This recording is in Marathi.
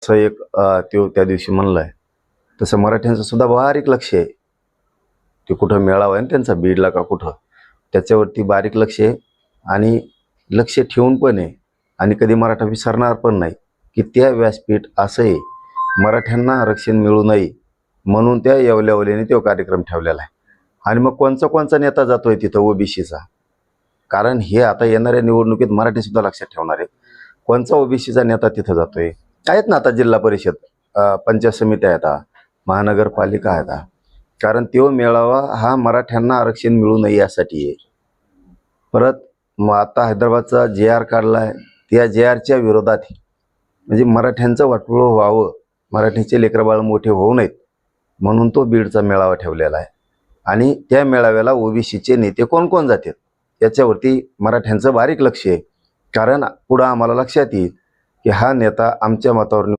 असं एक तो त्या दिवशी म्हणलाय, तसं मराठ्यांचं सुद्धा बारीक लक्ष आहे. ते कुठं मेळावा आहे ना त्यांचा बीडला का कुठं, त्याच्यावरती बारीक लक्ष आहे आणि लक्ष ठेवून पण आहे. आणि कधी मराठा विसरणार पण नाही की त्या व्यासपीठ असं आहे, मराठ्यांना आरक्षण मिळू नये म्हणून त्या येवल्यावल्याने तो कार्यक्रम ठेवलेला आहे. आणि मग कोणचा नेता जातोय तिथं ओबीसीचा, कारण हे आता येणाऱ्या निवडणुकीत मराठी सुद्धा लक्षात ठेवणार आहेत. कोणचा ओबीसीचा नेता तिथं जातोय? आहेत ना आता जिल्हा परिषद, पंचायत समित्या आहेत, महानगरपालिका आहेत. कारण तो मेळावा हा मराठ्यांना आरक्षण मिळू नये यासाठी आहे. परत मग आता हैदराबादचा JR काढलाय, त्या JRच्या विरोधात म्हणजे मराठ्यांचं वाटोळं व्हावं, मराठीचे लेकरबाळ मोठे होऊ नयेत म्हणून तो बीडचा मेळावा ठेवलेला आहे. आणि त्या मेळाव्याला ओबीसीचे नेते कोण कोण जातात याच्यावरती मराठ्यांचं बारीक लक्ष आहे. कारण पुढं आम्हाला लक्षात येईल की हा नेता आमच्या मतावर